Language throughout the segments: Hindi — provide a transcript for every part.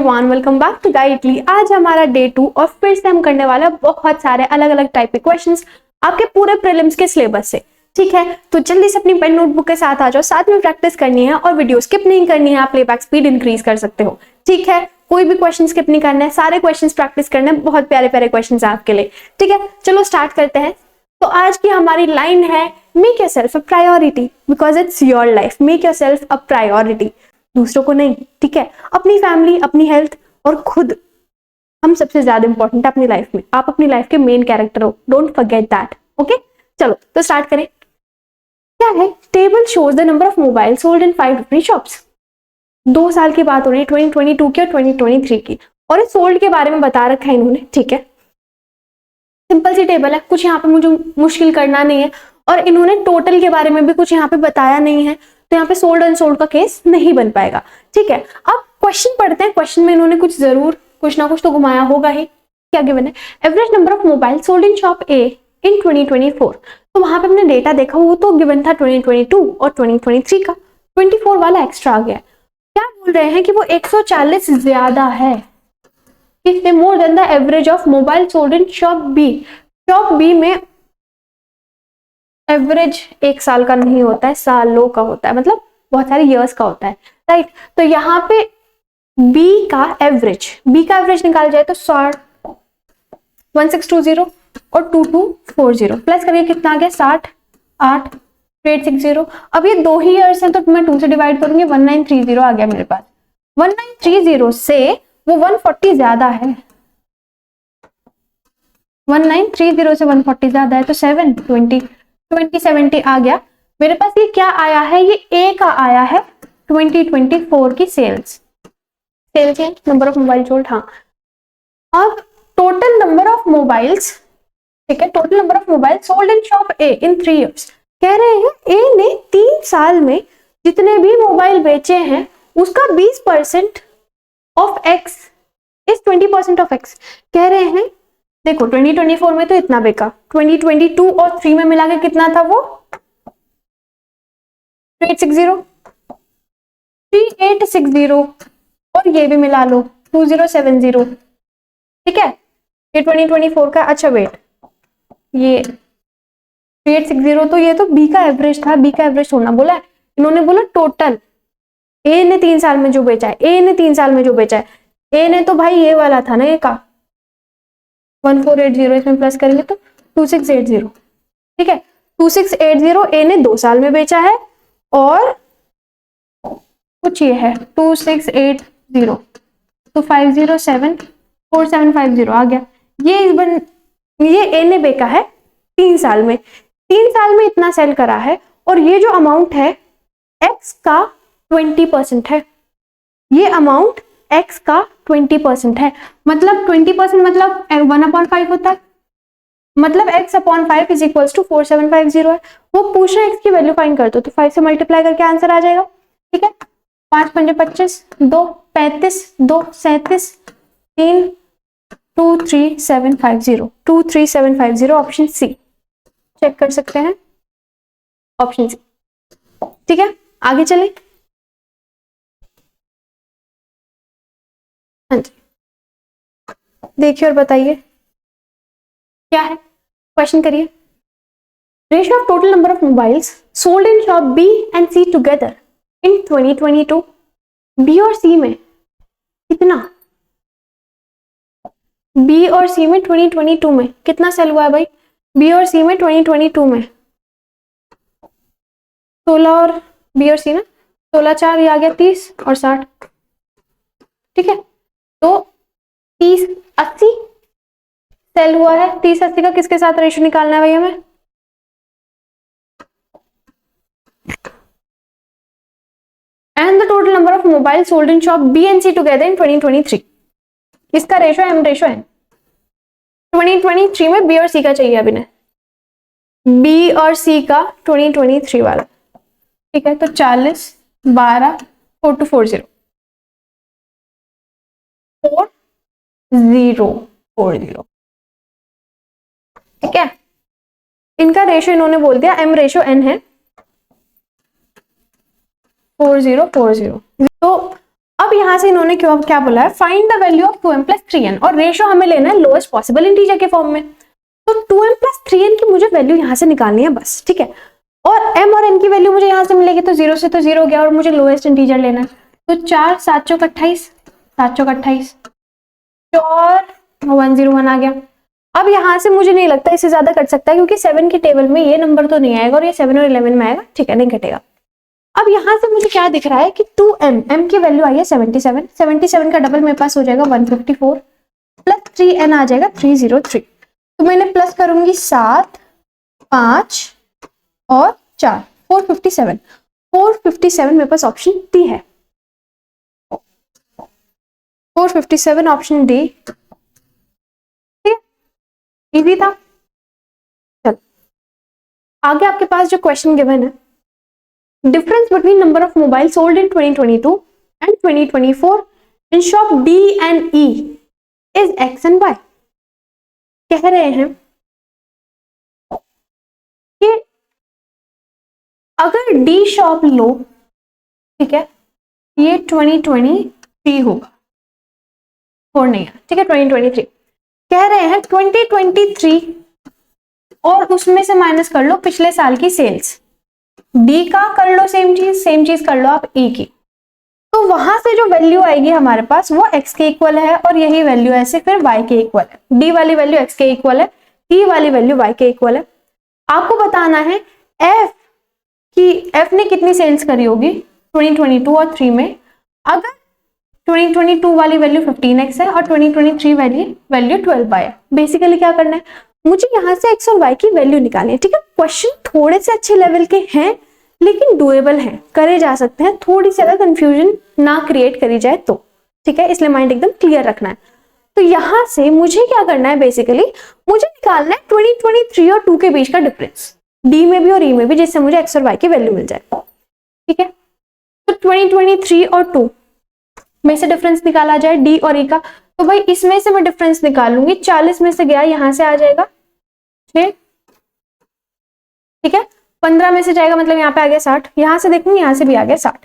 Everyone, welcome back to guidely. आज हमारा डे 2 और फिर से हम करने वाला बहुत सारे अलग अलग टाइप के क्वेश्चंस आपके पूरे प्रीलिम्स के सिलेबस से। ठीक है, तो जल्दी से अपनी पेन नोटबुक के साथ आ जाओ, साथ में प्रैक्टिस करनी है और वीडियो स्किप नहीं करनी है। आप प्लेबैक स्पीड इंक्रीज कर सकते हो। ठीक है, कोई भी क्वेश्चन स्किप नहीं करना है, सारे क्वेश्चंस प्रैक्टिस करने हैं। बहुत प्यारे प्यारे क्वेश्चंस हैं आपके लिए। ठीक है, चलो स्टार्ट करते हैं। तो आज की हमारी लाइन है, make yourself a priority because it's your life. Make yourself a priority, दूसरों को नहीं। ठीक है, अपनी फैमिली, अपनी हेल्थ और खुद, हम सबसे ज्यादा इंपॉर्टेंट है अपनी लाइफ में। आप अपनी लाइफ के मेन कैरेक्टर हो, डोंट फॉरगेट दैट। ओके, चलो तो स्टार्ट करें। क्या है? Table shows the number of mobile sold in 5 different shops. 2 साल की बात हो रही है, 2022 की और 2023 की, और इस सोल्ड के बारे में बता रखा है इन्होंने। ठीक है, सिंपल सी टेबल है, कुछ यहाँ पे मुझे मुश्किल करना नहीं है, और इन्होंने टोटल के बारे में भी कुछ यहाँ पे बताया नहीं है, तो यहाँ पे सोल्ड अनसोल्ड का केस नहीं बन पाएगा। ठीक है, अब क्वेश्चन पढ़ते हैं। क्वेश्चन में इन्होंने कुछ जरूर कुछ ना कुछ तो घुमाया होगा ही। क्या गिवन है? Average number of mobile sold in shop A in 2024। तो वहां पे हमने डेटा देखा, वो तो गिवन था 2022 और 2023 का। 24 वाला एक्स्ट्रा आ गया। क्या बोल रहे हैं कि वो 140 ज्यादा है, किससे? More than the average of mobile sold in shop B. Shop B में एवरेज 1 साल का नहीं होता है, सालों का होता है, मतलब बहुत सारे इयर्स का होता है। राइट, तो यहाँ पे बी का एवरेज निकाल जाए तो 1620 और 2240 प्लस करिए, कितना आ गया? 60, 8, 860। अब ये 2 ही ईयर्स हैं, तो मैं 2 से डिवाइड करूंगी, 1930 आ गया मेरे पास। 1930 से वो 140 ज्यादा है, 1930 से 140 ज्यादा है, तो 2070 आ गया मेरे पास। ये क्या आया है? ये ए का आया है 2024 की सेल्स है, नंबर ऑफ मोबाइल सोल्ड। हाँ, अब टोटल नंबर ऑफ मोबाइल्स, ठीक है, total number of mobile sold in shop A in 3 years. कह रहे हैं ए ने 3 साल में जितने भी मोबाइल बेचे हैं उसका 20% of x is 20% of x. कह रहे हैं देखो, 2024 में तो इतना बेका, 2022 और 3 में मिला के कितना था? वो 3860 और ये भी मिला लो 2070। ठीक है, ये 2024 का। अच्छा वेट, ये 3860, तो ये तो बी का एवरेज था। बी का एवरेज होना बोला है इन्होंने, बोला टोटल। ए ने 3 साल में जो बेचा है, ए ने तो भाई ये वाला था ना, ए का 1480, इसमें प्लस करेंगे तो 2680। ठीक है, 2680 ए ने 2 साल में बेचा है, और कुछ ये है 2680, तो 5074750 आ गया। ये ए ने बेचा है 3 साल में, 3 साल में इतना सेल करा है, और ये जो अमाउंट है एक्स का 20% है। ये अमाउंट एक्स का 20% है, मतलब 20% मतलब 1/5 होता है, मतलब x upon 5 is equals to 4750 है। वो पूछ रहे x की वैल्यू फाइंड कर दो, तो 5 से मल्टीप्लाई करके आंसर आ जाएगा। ठीक है, 5 पंजे 25, 2 35, 2 37, 3 23750 ऑप्शन सी चेक कर सकते हैं, ऑप्शन सी। ठीक है, आगे चले। हाँ जी, देखिए और बताइए क्या है, क्वेश्चन करिए। Ratio of total number of mobiles sold in shop B and C together in 2022। B और सी में कितना? बी और सी में 2022 में कितना सेल हुआ है भाई? बी और सी में 2022 में 16, और बी और सी ना 16 4, ये आ गया 30 और 60। ठीक है, तो 30 80 सेल हुआ है। 30 80 का किसके साथ रेशियो निकालना है भाई हमें? And the total number of mobile sold in shop B and C together in 2023। इसका रेशियो एम रेशियो एन। 2023 में बी और सी का चाहिए अभी ने, बी और सी का 2023 वाला। ठीक है, तो 40 12 4240 4040। ठीक है, इनका रेशियो इन्होंने बोल दिया एम रेशियो एन है 4040। तो अब यहाँ यहाँ से इन्होंने क्या बोला है, find the value of 2m plus 3n, और रेशो हमें लेना है लोएस्ट पॉसिबल इंटीजर के फॉर्म में। तो 2m प्लस 3n की मुझे वैल्यू यहाँ से निकालनी है बस, ठीक है। और m और n की वैल्यू मुझे यहाँ से मिलेगी, तो 0 से तो 0 हो गया और मुझे लोएस्ट इंटीजर लेना है। तो 4 7 चौक 28, 7 चौक 28, 4 101 आ गया। अब यहाँ से मुझे नहीं लगता इससे ज्यादा कट सकता है, क्योंकि 7 के टेबल में ये नंबर तो नहीं आएगा और ये 7 और 11 में आएगा, ठीक है, नहीं घटेगा। अब यहाँ से मुझे क्या दिख रहा है कि 2m, m की वैल्यू आई है 77, 77 का डबल मेरे पास हो जाएगा 154, प्लस 3n आ जाएगा 303। तो मैंने प्लस करूंगी 7 5 और 4, 457, 457 मेरे पास ऑप्शन डी है, 457 ऑप्शन डी, इजी था। चलो आगे आपके पास जो क्वेश्चन गिवन है, difference between number of mobile sold in 2022 and 2024 in shop D and E is X and Y. कह रहे हैं कि अगर डी शॉप लो, ठीक है, ये 2023 होगा, और नहीं है, ठीक है, 2023 कह रहे हैं 2023 और उसमें से माइनस कर लो पिछले साल की सेल्स, डी का कर लो सेम चीज कर लो आप ई की, तो वहां से जो वैल्यू आएगी हमारे पास वो x के इक्वल है, और यही वैल्यू ऐसे फिर y के इक्वल है। डी वाली वैल्यू x के इक्वल है, ई वाली वैल्यू y के इक्वल है। आपको बताना है f की, f ने कितनी सेल्स करी होगी 2022 और 3 में। अगर 2022 वाली वैल्यू 15x है और 2023 वैल्यू 12y है। बेसिकली क्या करना है, मुझे यहाँ से x और y की वैल्यू निकालनी है, ठीक है। क्वेश्चन थोड़े से अच्छे लेवल के हैं लेकिन डुएबल हैं, करे जा सकते हैं, थोड़ी सी ज्यादा कंफ्यूजन ना क्रिएट करी जाए तो, ठीक है, इसलिए माइंड एकदम क्लियर रखना है। तो यहाँ से मुझे क्या करना है, बेसिकली मुझे निकालना है 2023 और 2 के बीच का डिफरेंस, डी में भी और ई में भी, जिससे मुझे x और y की वैल्यू मिल जाए, ठीक है। तो 2023 और 2 में से डिफरेंस निकाला जाए डी और ई का, तो भाई इसमें से मैं डिफरेंस निकालूंगी, 40 में से गया यहां से आ जाएगा 6, ठीक है, 15 में से जाएगा मतलब यहाँ पे आ गया 60, यहां से देखूंगी यहाँ से भी आ गया 60,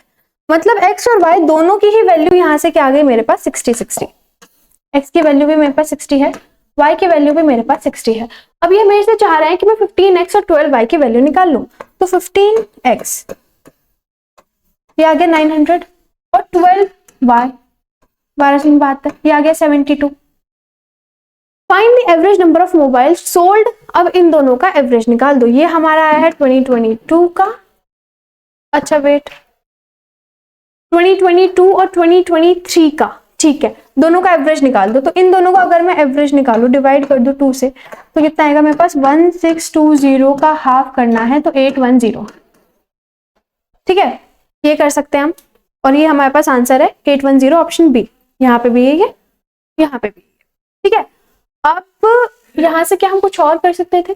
मतलब x और y दोनों की ही वैल्यू यहाँ से क्या आ गई मेरे पास 60, x की वैल्यू भी मेरे पास 60 है, y की वैल्यू भी मेरे पास 60 है। अब ये मेरे से चाह रहा है कि मैं 15x और 12y की वैल्यू निकाल लूं, तो 15x ये आ गया 900 और 12y 1272 ये आ गया 72। Find the average number of mobile sold, अब इन दोनों का एवरेज निकाल दो। ये हमारा आया है 2022 का, अच्छा वेट 2022 और 2023 का, ठीक है, दोनों का एवरेज निकाल दो। तो इन दोनों का अगर मैं एवरेज निकालू, डिवाइड कर दो 2 से, तो कितना आएगा मेरे पास 1620 का हाफ करना है तो 810, ठीक है, ये कर सकते हैं हम। और ये हमारे पास आंसर है 810 ऑप्शन बी, यहाँ पे भी यही है, यहाँ पे भी, ठीक है। अब यहां से क्या हम कुछ और कर सकते थे,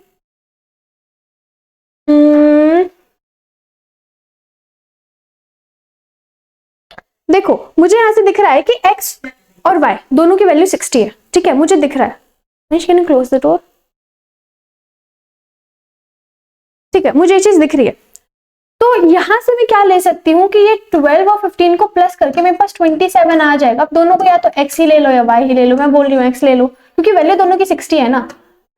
देखो मुझे यहां से दिख रहा है कि x और y दोनों की वैल्यू 60 है, ठीक है, मुझे दिख रहा है, can you close the door, ठीक है, मुझे ये चीज दिख रही है। तो यहां से मैं क्या ले सकती हूँ कि ये 12 और 15 को प्लस करके मेरे पास 27 आ जाएगा। अब दोनों को या तो x ही ले लो या y ही ले लो, मैं बोल रही हूँ x ले लो क्योंकि वैल्यू दोनों की 60 है ना।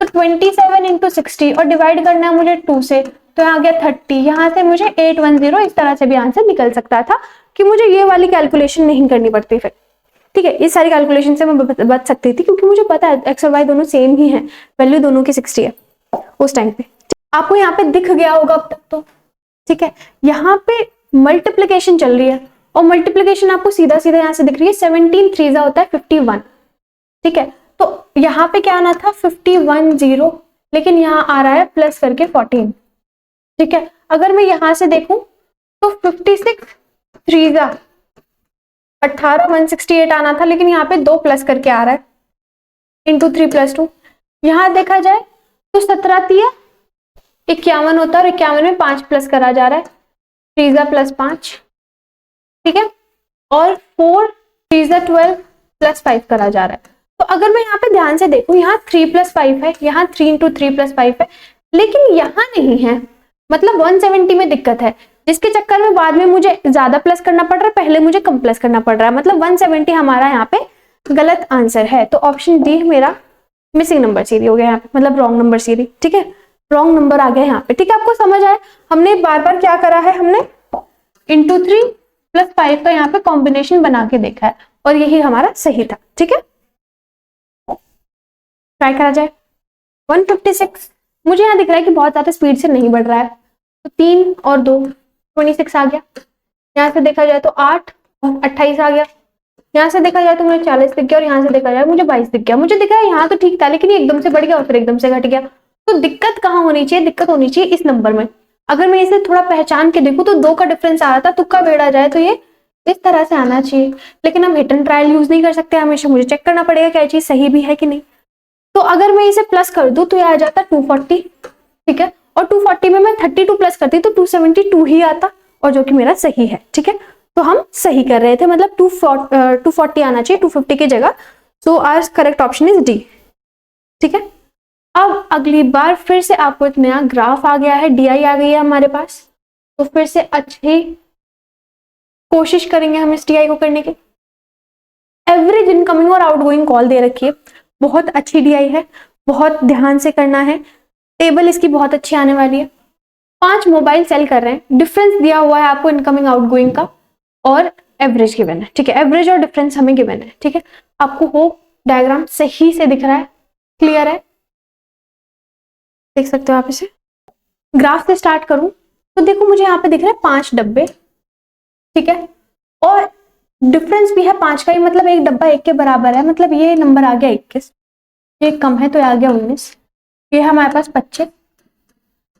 तो 27 इंटू 60 और डिवाइड करना है मुझे 2 से, तो यहाँ गया 30, यहाँ से मुझे 810 इस तरह से भी आंसर निकल सकता था कि मुझे ये वाली कैलकुलेशन नहीं करनी पड़ती फिर, ठीक है, इस सारी कैलकुलेशन से मैं बच सकती थी क्योंकि मुझे पता है x और y दोनों सेम ही है, वैल्यू दोनों की 60 है उस टाइम पे। आपको यहाँ पे दिख गया होगा अब तक तो, ठीक है। यहाँ पे मल्टीप्लिकेशन चल रही है और मल्टीप्लिकेशन आपको सीधा सीधा यहाँ से दिख रही है, 17 3 होता है 51, ठीक है। तो यहाँ पे क्या आना था 510, लेकिन यहाँ आ रहा है प्लस करके 14, ठीक है। अगर मैं यहाँ से देखूं तो 56 3 18 168 आना था, लेकिन यहाँ पे 2 प्लस करके आ रहा है इंटू 3 + 2। यहाँ देखा जाए तो 17 3 51 होता है और 51 में 5 प्लस करा जा रहा है, 3 + 5, ठीक है, और 4 3 12 + 5 करा जा रहा है। तो अगर मैं यहाँ पे ध्यान से देखूं, यहाँ 3 + 5 है, यहाँ 3 × 3 + 5 है, लेकिन यहाँ नहीं है, मतलब 170 में दिक्कत है। जिसके चक्कर में बाद में मुझे ज्यादा प्लस करना पड़ रहा है, पहले मुझे कम प्लस करना पड़ रहा है, मतलब 170 हमारा यहाँ पे गलत आंसर है। तो ऑप्शन डी मेरा मिसिंग नंबर सीरीज हो गया यहाँ पे, मतलब रॉन्ग नंबर सीरीज। ठीक है, रॉन्ग नंबर आ गया यहाँ पे। ठीक है, आपको समझ आया? हमने बार बार क्या करा है, हमने इंटू 3 + 5 का यहाँ पे कॉम्बिनेशन बना के देखा है और यही हमारा सही था। ठीक है, ट्राई करा जाए। 156 मुझे यहाँ दिख रहा है कि बहुत ज्यादा स्पीड से नहीं बढ़ रहा है, तो 3 और 2 26 आ गया। यहाँ से देखा जाए तो 8 और 28 आ गया। यहाँ से देखा जाए तो मुझे 40 दिख गया और यहाँ से देखा जाए मुझे 22 दिख गया। मुझे दिख रहा है यहाँ तो ठीक था, लेकिन ये एकदम से बढ़ गया और फिर एकदम से घट गया। तो दिक्कत कहाँ होनी चाहिए? दिक्कत होनी चाहिए इस नंबर में। अगर मैं इसे थोड़ा पहचान के देखूं तो 2 का डिफरेंस आ रहा था, तुक्का बेड़ा जाए तो ये इस तरह से आना चाहिए, लेकिन हम हिट एंड ट्रायल यूज नहीं कर सकते, हमेशा मुझे चेक करना पड़ेगा क्या चीज सही भी है कि नहीं। तो अगर मैं इसे प्लस कर दूं तो ये आ जाता 240। ठीक है, और 240 में मैं 32 प्लस करती तो 272 ही आता, और जो कि मेरा सही है। ठीक है, तो हम सही कर रहे थे, मतलब 240 आना चाहिए 250 की जगह। So our correct option is D. ठीक है, अब अगली बार फिर से आपको एक नया ग्राफ आ गया है, DI आ गई है हमारे पास, तो फिर से अच्छी कोशिश करेंगे हम इस DI को करने की। एवरेज इनकमिंग और आउटगोइंग कॉल दे रखी है, बहुत अच्छी DI है, बहुत ध्यान से करना है, टेबल इसकी बहुत अच्छी आने वाली है। 5 मोबाइल सेल कर रहे हैं, डिफरेंस दिया हुआ है आपको इनकमिंग आउटगोइंग का और एवरेज गिवन है। ठीक है, एवरेज और डिफरेंस हमें गिवन है। ठीक है, आपको वो डायग्राम सही से दिख रहा है, क्लियर है, देख सकते हो आप इसे। ग्राफ से स्टार्ट करूं तो देखो मुझे यहाँ पे दिख रहा है 5 डब्बे। ठीक है, और डिफरेंस भी है 5 का ही, मतलब एक डब्बा 1 के बराबर है, मतलब ये नंबर आ गया 21, ये कम है तो आ गया 19, ये है हमारे पास 25,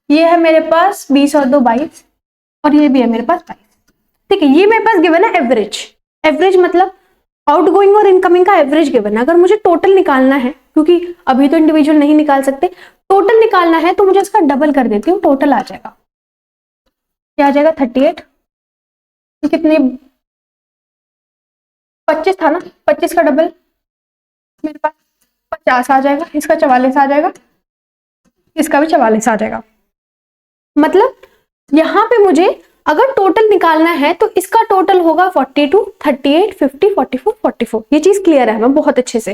ये है मेरे पास 20 और 2 22, और ये भी है मेरे पास 22। ठीक है, ये मेरे पास गिवन है एवरेज। एवरेज मतलब आउटगोइंग और इनकमिंग का एवरेज गिवन है। अगर मुझे टोटल निकालना है, क्योंकि अभी तो इंडिविजुअल नहीं निकाल सकते, टोटल निकालना है तो मुझे इसका डबल कर देती हूँ, टोटल आ जाएगा, क्या आ जाएगा 38। कितने 25 था ना, 25 का डबल मेरे पास 50 आ जाएगा, इसका 44 आ जाएगा, इसका भी 44 आ जाएगा। मतलब यहां पे मुझे अगर टोटल निकालना है तो इसका टोटल होगा 42, 38, 50, 44, 44। ये चीज क्लियर है हमें बहुत अच्छे से।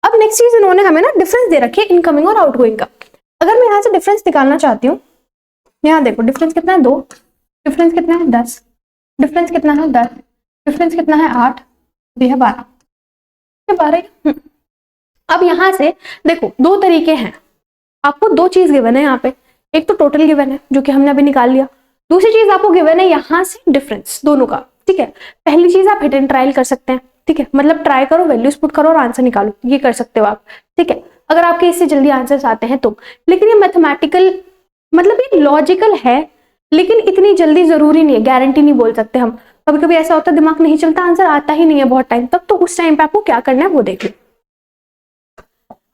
अब नेक्स्ट चीज इन्होंने हमें ना डिफरेंस दे रखी है इनकमिंग और आउटगोइंग का। अगर मैं यहाँ से डिफरेंस निकालना चाहती हूँ, यहाँ देखो डिफरेंस कितना है 2, डिफरेंस कितना है 10, डिफरेंस कितना है 10, डिफरेंस कितना है 8, ये है 12, 12। अब यहां से देखो 2 तरीके हैं, आपको 2 चीज गिवन है यहाँ पे, एक तो टोटल गिवन है जो कि हमने अभी निकाल लिया, दूसरी चीज आपको गिवन है यहां से डिफरेंस दोनों का। ठीक है, पहली चीज आप हिट एंड ट्रायल कर सकते हैं। ठीक है, मतलब ट्राई करो, वैल्यूज पुट करो और आंसर निकालो, ये कर सकते हो आप। ठीक है, अगर आपके इससे जल्दी आंसर्स आते हैं तो। लेकिन ये मैथमेटिकल मतलब ये लॉजिकल है, लेकिन इतनी जल्दी जरूरी नहीं है, गारंटी नहीं बोल सकते हम। कभी कभी ऐसा होता है दिमाग नहीं चलता, आंसर आता ही नहीं है बहुत टाइम तक, तो उस टाइम पे आपको क्या करना है वो देख लो।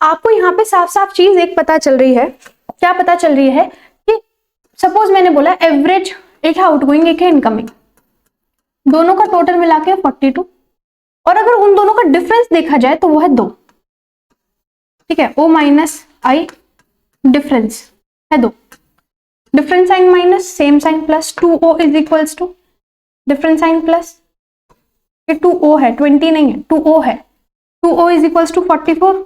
आपको यहाँ पे साफ साफ चीज एक पता चल रही है, क्या पता चल रही है कि सपोज मैंने बोला एवरेज एक है आउटगोइंग एक है इनकमिंग, दोनों का टोटल मिला के 42, और अगर उन दोनों का डिफरेंस देखा जाए तो वो है 2। ठीक है, O माइनस आई डिफरेंस है 2, difference sign minus same sign plus 2O is equals to difference sign plus, ये 2O है 20 नहीं है 2O है, 2O is equals to 44।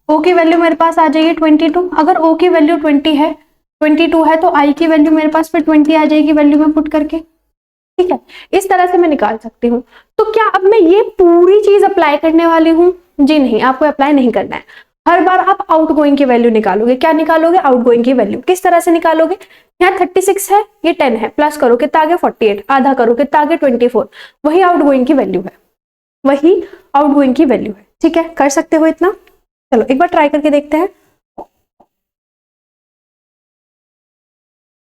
O की वैल्यू मेरे पास आ जाएगी 22। अगर O की वैल्यू 20 है 22 है तो I की वैल्यू मेरे पास फिर 20 आ जाएगी वैल्यू में पुट करके। ठीक है, इस तरह से मैं निकाल सकती हूँ। तो क्या अब मैं ये पूरी चीज अप्लाई करने वाली हूँ? जी नहीं, आपको अप्लाई नहीं करना है। हर बार आप आउटगोइंग की वैल्यू निकालोगे। क्या निकालोगे? आउटगोइंग की वैल्यू। किस तरह से निकालोगे? यहाँ 36 है, ये 10 है, प्लस करो कितना आ गया 48, आधा करो कितना आ गया 24, वही आउटगोइंग की वैल्यू है, वही आउटगोइंग की वैल्यू है। ठीक है, कर सकते हो इतना। चलो एक बार ट्राई करके देखते हैं।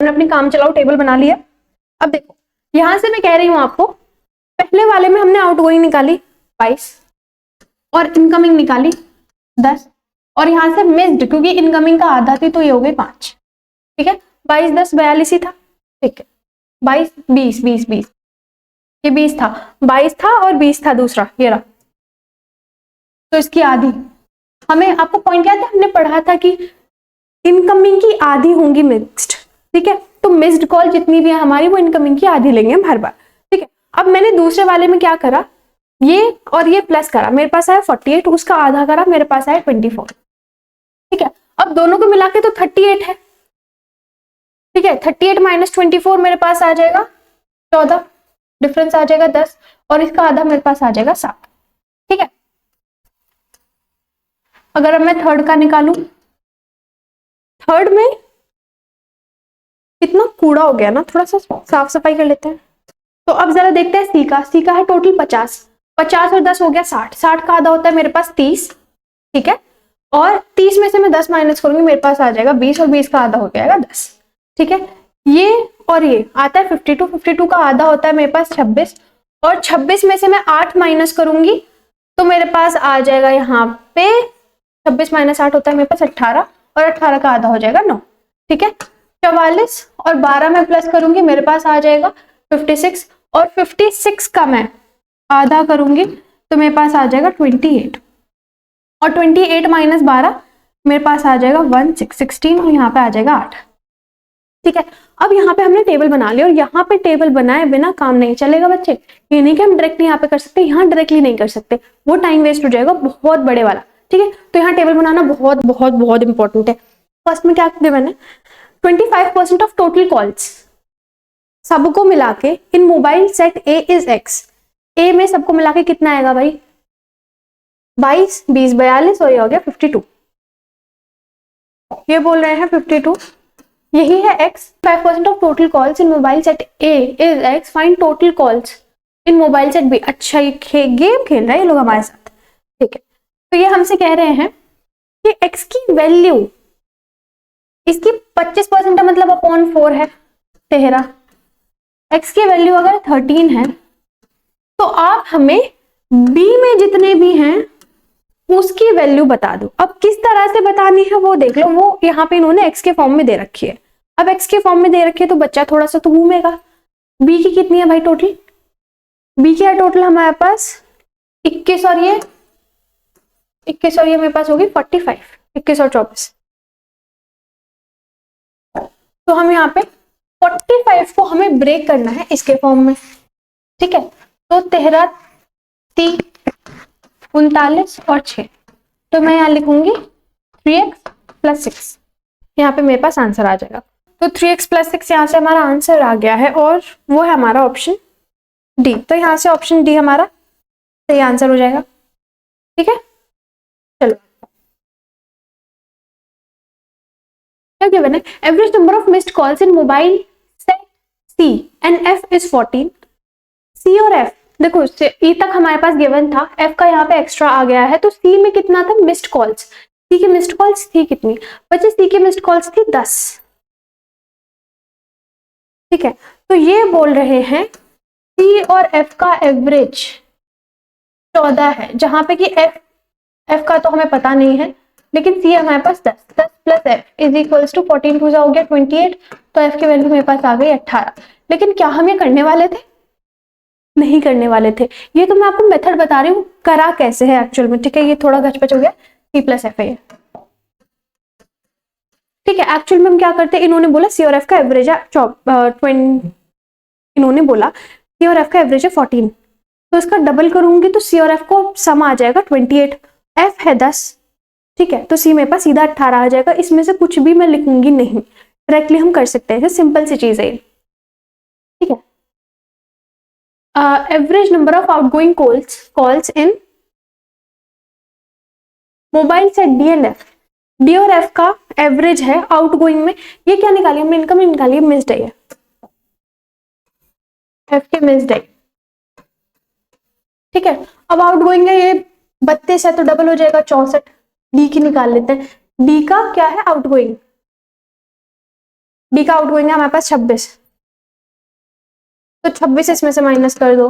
मैंने अपनी काम चलाओ टेबल बना लिया। अब देखो यहां से मैं कह रही हूं आपको, पहले वाले में हमने आउटगोइंग निकाली 22 और इनकमिंग निकाली 10, और यहां से मिस्ड क्योंकि इनकमिंग का आधा थी तो ये हो गई 5। ठीक है, 22 10 42 ही था। ठीक है, 22 20 20 20, ये 20 था, 22 था और 20 था दूसरा, ये रहा, तो इसकी आधी। हमें आपको पॉइंट क्या था, हमने पढ़ा था कि इनकमिंग की आधी होंगी मिक्स्ड। ठीक है, तो मिस्ड कॉल जितनी भी है हमारी वो इनकमिंग की आधी लेंगे हम हर बार। ठीक है, अब मैंने दूसरे वाले में क्या करा, ये और ये प्लस करा, मेरे पास आया 48, उसका आधा करा, मेरे पास आया 24। ठीक है, अब दोनों को मिला के तो 38 है। ठीक है, 38 माइनस 24 मेरे पास आ जाएगा 14, डिफरेंस आ जाएगा 10, और इसका आधा मेरे पास आ जाएगा 7। ठीक है, अगर अब मैं थर्ड का निकालू, थर्ड में इतना कूड़ा हो गया ना, थोड़ा सा साफ सफाई कर लेते हैं। तो अब जरा देखते हैं सी का। सी का है टोटल 50, 50 और 10 हो गया 60, 60 का आधा होता है मेरे पास 30। ठीक है, और 30 में से मैं 10 माइनस करूंगी, मेरे पास आ जाएगा 20, और 20 का आधा हो जाएगा 10। ठीक है, ये और ये आता है 52, 52 का आधा होता है मेरे पास 26, और 26 में से मैं 8 माइनस करूंगी तो मेरे पास आ जाएगा यहाँ पे 26 माइनस 8 होता है मेरे पास 18, और 18 का आधा हो जाएगा 9। ठीक है, 44 और 12 में प्लस करूंगी, मेरे पास आ जाएगा 56, और 56 का मैं आधा करूंगी तो मेरे पास आ जाएगा 28, और 28 माइनस 12 मेरे पास आ जाएगा 16, और यहाँ पे आ जाएगा 8। ठीक है, अब यहाँ पे हमने टेबल बना लिया, और यहाँ पे टेबल बनाए बिना काम नहीं चलेगा बच्चे। ये नहीं कि हम डायरेक्टली यहाँ पे कर सकते, यहाँ डायरेक्टली नहीं कर सकते, वो टाइम वेस्ट हो जाएगा बहुत बड़े वाला। ठीक है, तो यहाँ टेबल बनाना बहुत बहुत बहुत इंपॉर्टेंट है। फर्स्ट में क्या किया मैंने, 25% ऑफ टोटल कॉल्स सबको मिला के in mobile set A is X. A में सबको मिला के कितना आएगा भाई, 22, 20, 42, और ये हो गया 52। ये बोल रहे हैं 52, यही है x। 5% of total calls in mobile set A is x, find total calls in mobile set B. अच्छा, ये गेम खेल रहा है ये लोग हमारे साथ। ठीक है, तो ये हमसे कह रहे हैं कि x की वैल्यू, इसकी 25% मतलब अपॉन 4 है 13, x की वैल्यू अगर 13 है तो आप हमें b में जितने भी हैं उसकी वैल्यू बता दो। अब किस तरह से बतानी है वो देख लो, वो यहाँ पे इन्होंने x के फॉर्म में दे रखी है। अब x के फॉर्म में दे रखी है तो बच्चा थोड़ा सा तो घूमेगा। b की कितनी है भाई टोटल, b की है टोटल हमारे पास 21, और ये 21, और ये मेरे पास होगी 45, 21 और 24। तो हम यहाँ पे 45 को हमें ब्रेक करना है इसके फॉर्म में। ठीक है, तो 13, 30, 39 और 6, तो मैं यहाँ लिखूंगी 3x प्लस 6, यहाँ पे मेरे पास आंसर आ जाएगा। तो 3x प्लस 6 यहाँ से हमारा आंसर आ गया है, और वो है हमारा ऑप्शन डी। तो यहाँ से ऑप्शन डी हमारा सही आंसर हो जाएगा। ठीक है, चलो क्या गिवन है, average number of missed calls in mobile set C and F is 14। C और एफ देखो, ई तक हमारे पास गिवन था, एफ का यहाँ पे एक्स्ट्रा आ गया है, तो सी में कितना था मिस्ड कॉल्स, सी की मिस्ड कॉल्स थी कितनी बच्चे, सी की मिस्ड कॉल्स थी 10। ठीक है, तो ये बोल रहे हैं सी और एफ का एवरेज 14 है, जहां पे कि एफ का तो हमें पता नहीं है, लेकिन सी हमारे पास 10, 10 plus F is equals to 14 two हो गया 28, तो एफ की वैल्यू मेरे पास आ गई 18। लेकिन क्या हम ये करने वाले थे, नहीं करने वाले थे। ये तो मैं आपको मेथड बता रही हूँ करा कैसे है एक्चुअल में। ठीक है, ये थोड़ा गचपच हो गया, सी प्लस एफ है ये। ठीक है, एक्चुअल में हम क्या करते हैं, इन्होंने बोला सी और एफ का एवरेज है इन्होंने बोला सी और एफ का एवरेज है 14, तो इसका डबल करूंगी तो सी और एफ को सम आ जाएगा 28, एफ है 10। ठीक है, तो सी मेरे पास सीधा 18 आ जाएगा, इसमें से कुछ भी मैं लिखूंगी नहीं, डायरेक्टली हम कर सकते हैं, सिंपल सी चीज है। ठीक है, average number of outgoing calls in mobile set D and F, D और एफ का एवरेज है आउटगोइंग में। ये क्या निकाली हमने, इनकम निकाली, मिस्ड है, एफ के मिस्ड है। ठीक है, अब आउटगोइंग है ये 32 है तो डबल हो जाएगा 64, डी की निकाल लेते हैं। डी का क्या है आउटगोइंग, डी का आउटगोइंग है हमारे पास 26, तो 26 इसमें से माइनस कर दो,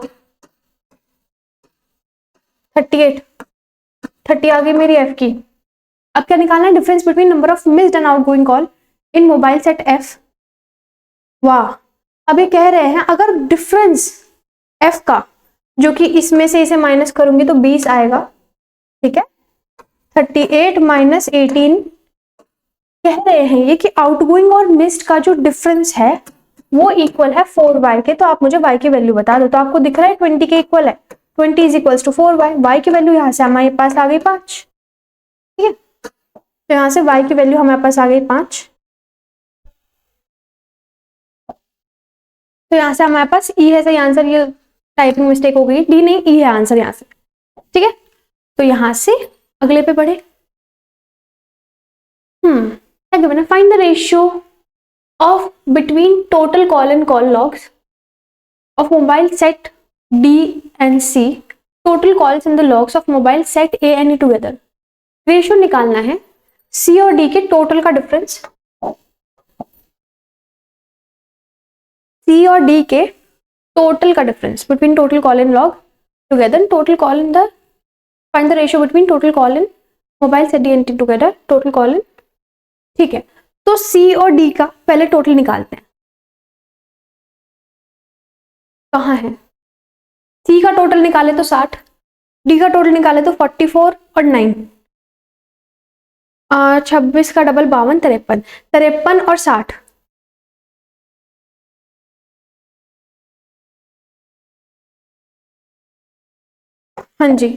38, 30 आ गई मेरी एफ की। अब क्या निकालना है, difference between number of missed and outgoing call in mobile set F. वाह, अब ये कह रहे हैं अगर डिफरेंस एफ का, जो कि इसमें से इसे माइनस करूंगी तो 20 आएगा। ठीक है, 38 माइनस 18 कह रहे हैं ये कि आउटगोइंग और मिस्ड का जो डिफरेंस है वो इक्वल है 4y के। तो आप मुझे y की वैल्यू बता दो। तो आपको दिख रहा है 20 के इक्वल है, 20 is equals to 4y। y की वैल्यू यहाँ से हमारे पास आ गई 5। ठीक है, तो यहाँ से y की वैल्यू हमारे पास आ गई 5। तो यहाँ से हमारे पास ई है सही आंसर। ये टाइपिंग मिस्टेक हो गई, डी नहीं ई है आंसर यहाँ से। ठीक है, तो यहाँ से अगले पे बढ़े। क्या गिवन है? Find the ratio of between total call and call logs of mobile set D and C, total calls in the logs of mobile set A and E together. Ratio निकालना है सी और डी के टोटल का डिफरेंस, सी और डी के टोटल का difference between total call and log together, total call in the, find the ratio between total call in mobile set D and T together, total call in. ठीक है, तो सी और डी का पहले टोटल निकालते हैं। कहाँ है? सी का टोटल निकाले तो 60, डी का टोटल निकाले तो 44 और 9, 26 का डबल 52, 53, 53 और 60। हाँ जी,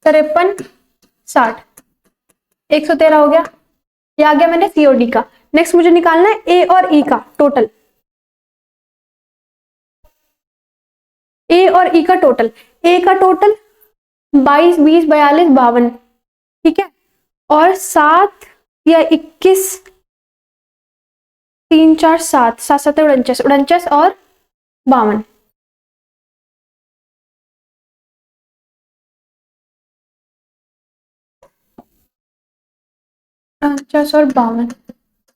53 60, 113 हो गया। ये आ गया मैंने सी और डी का। नेक्स्ट मुझे निकालना है ए और ई का टोटल, ए और ई का टोटल। ए का टोटल 22 20 42 52, ठीक है, और 7 या 21 3 4 7 7 7 49 49 और 52। और 52।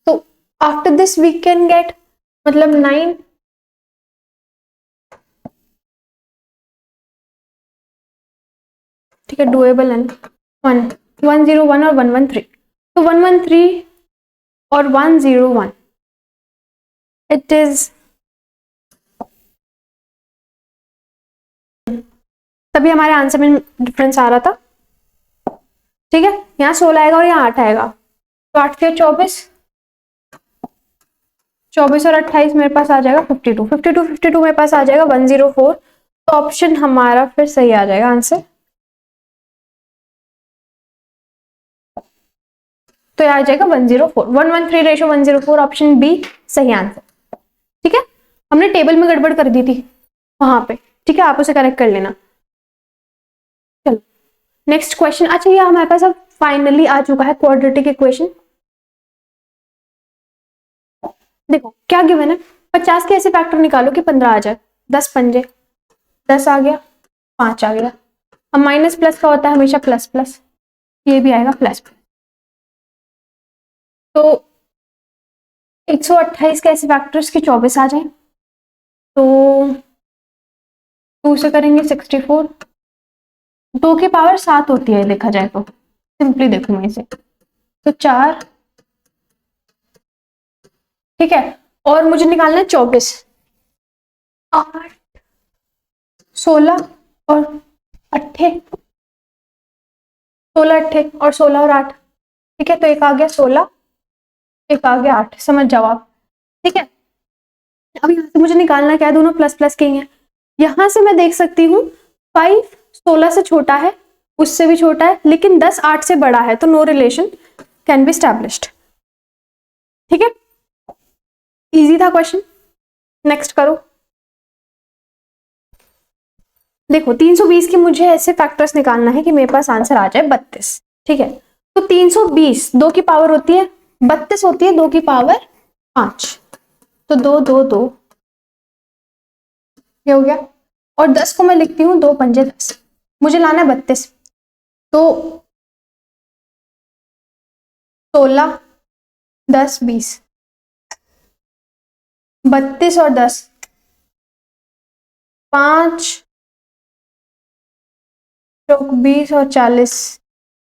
तो after this we can get, मतलब 9, ठीक है, डुएबल एंड 101 और 113। तो 113 और 101 इट इज, तभी हमारे आंसर में डिफरेंस आ रहा था। ठीक है, यहाँ 16 आएगा और यहाँ 8 आएगा। तो 8 से 24, 24 और 28 मेरे पास आ जाएगा 52, 52 52 मेरे पास आ जाएगा 104। तो ऑप्शन हमारा फिर सही आ जाएगा आंसर। तो आ जाएगा 104, 113 रेशो 104, ऑप्शन बी सही आंसर। ठीक है, हमने टेबल में गड़बड़ कर दी थी वहां पे। ठीक है, आप उसे करेक्ट कर लेना। चलो नेक्स्ट क्वेश्चन। अच्छा, ये हमारे पास अब फाइनली आ चुका है क्वाड्रेटिक इक्वेशन। देखो क्या गिवन है, 50 के ऐसे फैक्टर निकालो कि 15 आ जाए। 10 पंजे 10 आ गया, 5 आ गया। अब माइनस प्लस का होता है हमेशा प्लस प्लस, ये भी आएगा प्लस प्लस। तो 128 के ऐसे फैक्टर्स के 24 आ जाए तो 2 से करेंगे 64। 2 की पावर 7 होती है देखा जाए तो, सिंपली देखो मैं इसे, तो 4। ठीक है, और मुझे निकालना है 24, 8 16 और 8, 16 8 और 16 और 8। ठीक है, तो एक आ गया 16, एक आ गया 8, समझ जाओ आप। ठीक है, अब यहाँ से मुझे निकालना क्या है, दोनों प्लस प्लस के ही हैं। यहां से मैं देख सकती हूँ 5 16 से छोटा है, उससे भी छोटा है, लेकिन 10 8 से बड़ा है, तो no relation can be established. ठीक है, इजी था क्वेश्चन। नेक्स्ट करो। देखो 320 के मुझे ऐसे फैक्टर्स निकालना है कि मेरे पास आंसर आ जाए 32। ठीक है, तो 320 2 की पावर होती है, 32 होती है 2 की पावर 5, तो 2 2 2 ये हो गया। और 10 को मैं लिखती हूँ 2 पंजे 10, मुझे लाना है 32। तो 16 10 20, 32 और 10 5 20 और 40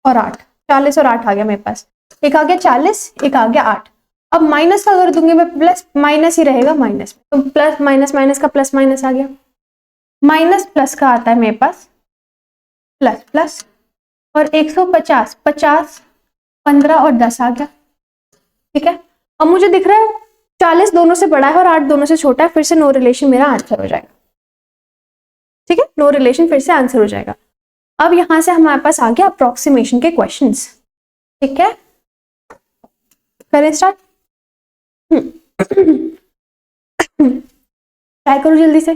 और 8, 40 और 8 आ गया मेरे पास। एक आ गया 40, एक आ गया 8। अब माइनस का कर दूंगी मैं, प्लस माइनस ही रहेगा माइनस, तो प्लस माइनस माइनस का प्लस माइनस आ गया। माइनस प्लस का आता है मेरे पास प्लस प्लस, और 150 50 15 और 10 आ गया। ठीक है, अब मुझे दिख रहा है 40 दोनों से बड़ा है और 8 दोनों से छोटा है, फिर से नो रिलेशन मेरा आंसर हो जाएगा। ठीक है, नो रिलेशन फिर से आंसर हो जाएगा। अब यहां से हमारे पास आ गया अप्रोक्सीमेशन के क्वेश्चंस। ठीक है, करें स्टार्ट। ट्राई करो जल्दी से।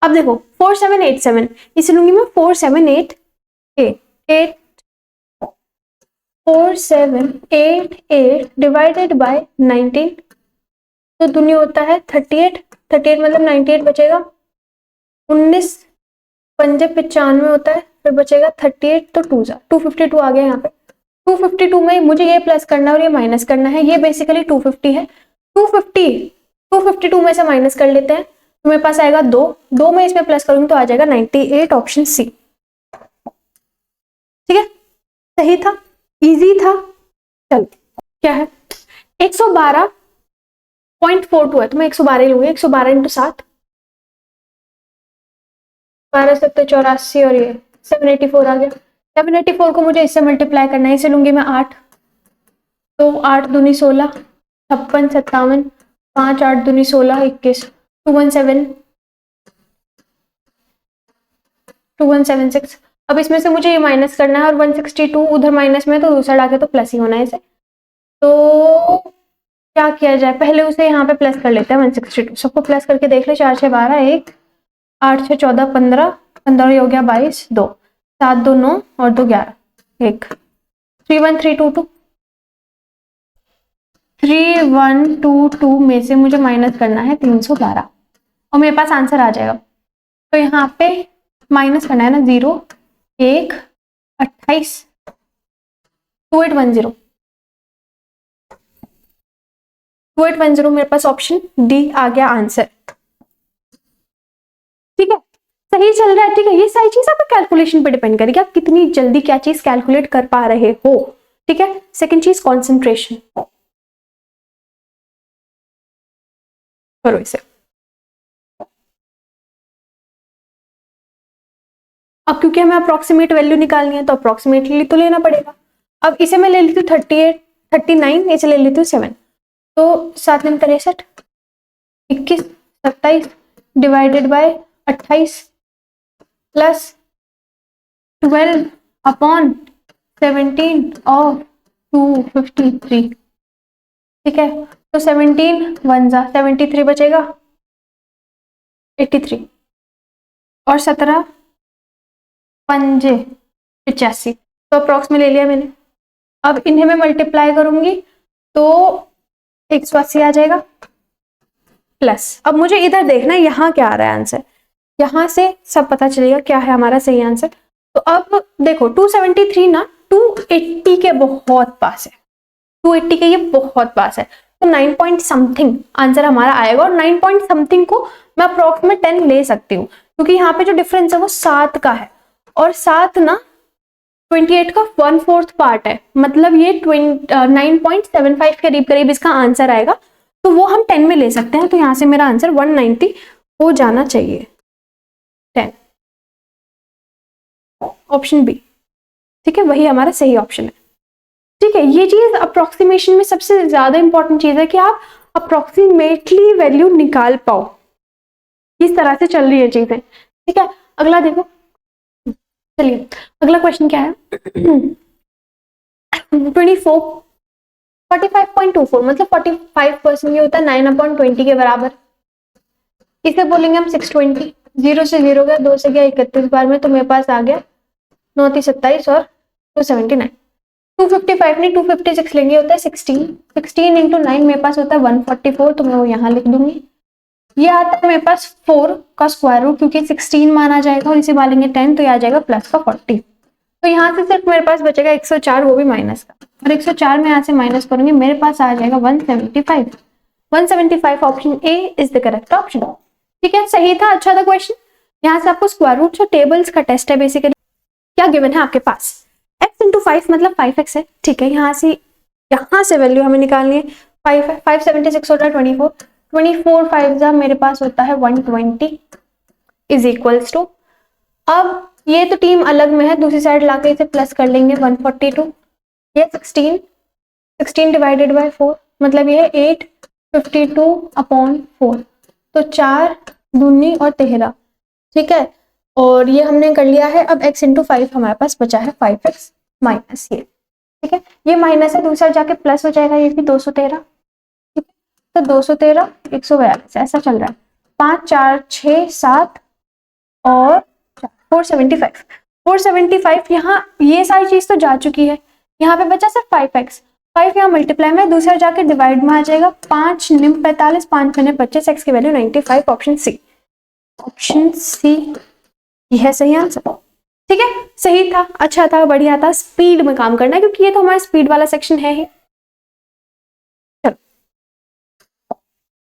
अब देखो 4787 इसे लूंगी मैं 4788 4788 डिवाइडेड बाय 19 तो दुनी होता है 38 मतलब 98 बचेगा। 19 पंजे 95 होता है, फिर बचेगा 38 तो 252 आ गया यहाँ पे। 252 में मुझे ये प्लस करना है और ये माइनस करना है, ये बेसिकली 250 है। 252 में से माइनस कर लेते हैं तो मेरे पास आएगा 2 में इसमें प्लस करूंगी तो आ जाएगा 98, ऑप्शन सी। ठीक है, सही था, इजी था। चलो क्या है 112.42 है तो मैं 112 लूंगी। 112 इंटू 7 12 7 84 और ये 784 आ गया। 784 को मुझे इससे मल्टीप्लाई करना है, इसे लूंगी मैं 8 तो 8 दूनी 16 56 57 5 8 दूनी 16 21 2176। अब इसमें से मुझे ये माइनस करना है और 162 उधर माइनस में तो दूसरा डाके तो प्लस ही होना है इसे। तो क्या किया जाए, पहले उसे यहाँ पे प्लस कर लेते हैं 162। सबको प्लस करके देख ले, 4 6 12 1 8 6 14 15 15 हो गया 22 2 7 2 9 और 2 11 1 31322 31222 में से मुझे माइनस करना है 312 और मेरे पास आंसर आ जाएगा। तो यहाँ पे माइनस करना है ना 0 1 28 2810 2810 मेरे पास ऑप्शन डी आ गया आंसर। ठीक है, सही चल रहा है। ठीक है, ये सारी चीज आपका कैलकुलेशन पे डिपेंड करेगी, आप कितनी जल्दी क्या चीज कैलकुलेट कर पा रहे हो। ठीक है, सेकंड चीज कॉन्सेंट्रेशन करो इसे। अब क्योंकि हमें अप्रोक्सीमेट वैल्यू निकालनी है तो अप्रोक्सीमेटली तो लेना पड़ेगा। अब इसे मैं ले लेती हूँ 38 39, इसे ले लेती हूँ 7 तो 7 9 63 21 27 डिवाइडेड बाय 28 प्लस 12 अपॉन 17 और 253। ठीक है, तो 17 1 73 बचेगा 83 और 17 पंजे 85 तो अप्रोक्स में ले लिया मैंने। अब इन्हें मैं मल्टीप्लाई करूंगी तो 180 आ जाएगा प्लस। अब मुझे इधर देखना है यहाँ क्या आ रहा है आंसर, यहाँ से सब पता चलेगा क्या है हमारा सही आंसर। तो अब देखो 273 ना 280 के बहुत पास है, 280 के ये बहुत पास है तो 9 पॉइंट समथिंग आंसर हमारा आएगा। और 9 पॉइंट समथिंग को मैं अप्रोक्स में 10 ले सकती हूँ क्योंकि यहाँ पे जो डिफरेंस है वो 7 का है और 7 ना 28 का 1/4 पार्ट है, मतलब ये 9.75 के करीब करीब इसका आंसर आएगा तो वो हम 10 में ले सकते हैं। तो यहाँ से मेरा आंसर 190 हो जाना चाहिए 10, ऑप्शन बी। ठीक है, वही हमारा सही ऑप्शन है। ठीक है, ये चीज अप्रोक्सीमेशन में सबसे ज्यादा इंपॉर्टेंट चीज है कि आप अप्रोक्सीमेटली वैल्यू निकाल पाओ। इस तरह से चल रही है चीजें। ठीक है, अगला देखो, चलिए अगला क्वेश्चन क्या है 45.24 मतलब 45% ये होता है 9/20 के बराबर। इसे बोलेंगे हम 620। 0 से 0 गया, 2 से गया 31 बार में तो मेरे पास आ गया 9 27 और 279। 255 नहीं 256 लेंगे, होता है 16 इंटू 9 मेरे पास होता है 144 तो मैं वो यहाँ लिख दूंगी। ये आता है मेरे पास 4 का स्क्वायर रूट क्योंकि 16 माना जाएगा और इसे डालेंगे 10 तो ये आ जाएगा प्लस का 40। तो यहाँ से सिर्फ मेरे पास बचेगा 104 वो भी माइनस का, और 104 में यहाँ से माइनस करूंगी मेरे पास आ जाएगा 175। 175 option A is the correct option. ठीक है, सही था, अच्छा था क्वेश्चन। यहाँ से आपको स्क्वायर रूट्स और टेबल्स का टेस्ट है बेसिकली। क्या गिवन है आपके पास x इंटू 5 मतलब 5x है। ठीक है, यहाँ से वैल्यू हमें निकालनी है। 576 होता है 24 5 जा मेरे पास होता है 120 इज इक्वल्स टू। अब ये तो टीम अलग में है, दूसरी साइड लाके इसे प्लस कर लेंगे 142। ये 16 डिवाइडेड बाय 4 मतलब ये 852/4, तो 4 दूनी और 13, ठीक है। और ये हमने कर लिया है। अब x इंटू 5 हमारे पास बचा है 5x माइनस ये, ठीक है। ये माइनस है, दूसरा जाके प्लस हो जाएगा, ये भी 213, ठीक है। तो 213 142 ऐसा चल रहा है। 5 4 6 7 और 475, 475 यहाँ ये सारी चीज तो जा चुकी है। यहाँ पे बचा सिर्फ 5x, 5 यहाँ मल्टीप्लाई में, दूसरा जाके डिवाइड में आ जाएगा। 5 निम 45, 5 मैंने 25, x की value 95, option C. Option C ये है सही आंसर, ठीक है। सही था, अच्छा था, बढ़िया था। स्पीड में काम करना है क्योंकि ये तो हमारा स्पीड वाला सेक्शन है ही। चलो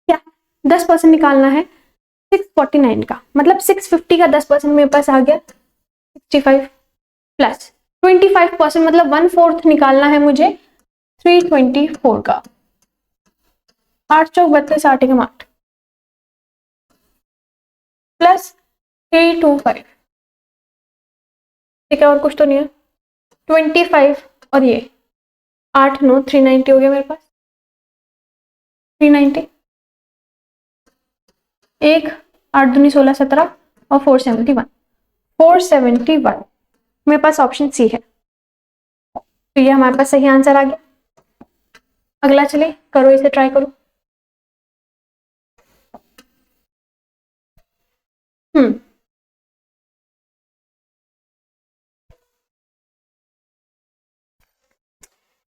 क्या 10% निकालना है 649 का, मतलब 650 का 10% मेरे पास आ गया 65 प्लस 25%, मतलब 1/4 निकालना है मुझे 324 का। 8 चौक 32, 8 एकम 8 प्लस 325, ठीक है। और कुछ तो नहीं है। 25 और ये 8 9 390 हो गया मेरे पास, 390, 1 8 दूनी 16 17 और 471, 471 मेरे पास ऑप्शन सी है। तो ये हमारे पास सही आंसर आ गया। अगला चले, करो इसे, ट्राई करो।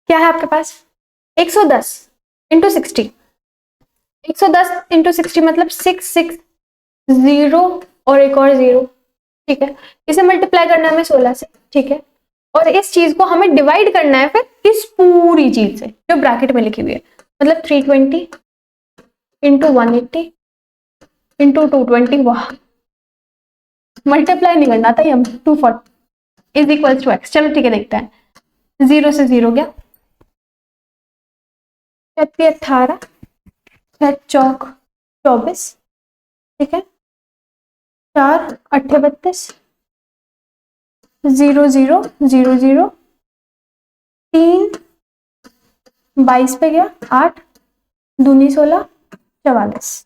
क्या है आपके पास? 110 इंटू 60, 110 इंटू 60 मतलब 660 और एक और 0, ठीक है। इसे मल्टीप्लाई करना है हमें 16 से, ठीक है। और इस चीज को हमें डिवाइड करना है फिर इस पूरी चीज से जो ब्रैकेट में लिखी हुई है, मतलब 320 इंटू 180 इंटू 220, वाह मल्टीप्लाई नहीं करना था, ये हम 240 इज इक्वल टू एक्स। चलो ठीक है, देखते हैं। 0 से 0 गया, 18 6 चौक 24, ठीक है। 4 8 32, 0 0 0 0, 3 22 पे गया, 8 दूनी 16 44,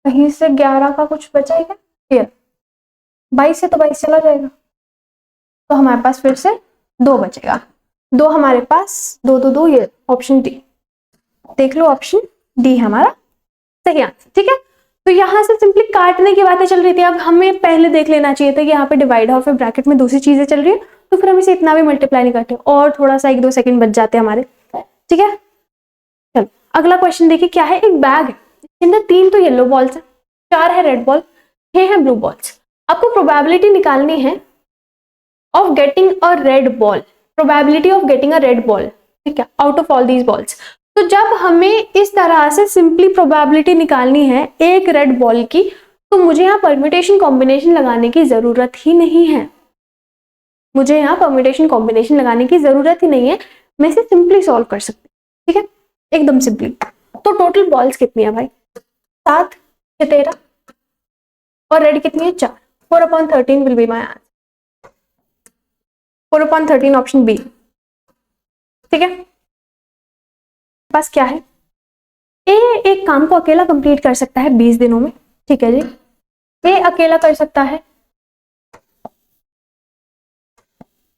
कहीं से 11 का कुछ बचा है क्या? 22 से तो 22 चला जाएगा, तो हमारे पास फिर से 2 बचेगा। 2 हमारे पास, 2 2 2, ये ऑप्शन डी देख लो, ऑप्शन डी हमारा सही आंसर, ठीक है। तो यहाँ से सिंपली काटने की बातें चल रही थी। अब हमें पहले देख लेना चाहिए था कि यहाँ पे डिवाइड और फिर ब्रैकेट में दूसरी चीजें चल रही है, तो फिर हम इसे इतना भी मल्टीप्लाई नहीं करते और थोड़ा सा 1-2 सेकंड बच जाते हमारे, ठीक है। चलो अगला क्वेश्चन देखिए क्या है। एक बैग है, इसके अंदर 3 तो येलो बॉल्स है, 4 है रेड बॉल, 6 है ब्लू बॉल्स। आपको प्रोबेबिलिटी निकालनी है of getting a red ball, probability of getting a red ball, ठीक है, out of all these balls. तो जब हमें इस तरह से सिंपली प्रोबेबिलिटी निकालनी है एक रेड बॉल की, तो मुझे यहाँ परम्यूटेशन कॉम्बिनेशन लगाने की जरूरत ही नहीं है, मुझे यहाँ परम्यूटेशन कॉम्बिनेशन लगाने की जरूरत ही नहीं है, मैं इसे सिंपली सॉल्व कर सकती हूँ, ठीक है, एकदम सिंपली। तो टोटल बॉल्स कितनी है भाई? 7 या 13, और रेड कितनी है? 4, 4/13 will be my answer, 4/13 option B, ठीक है। पास क्या है? ए एक काम को अकेला कंप्लीट कर सकता है 20 दिनों में, ठीक है जी। ए अकेला कर सकता है,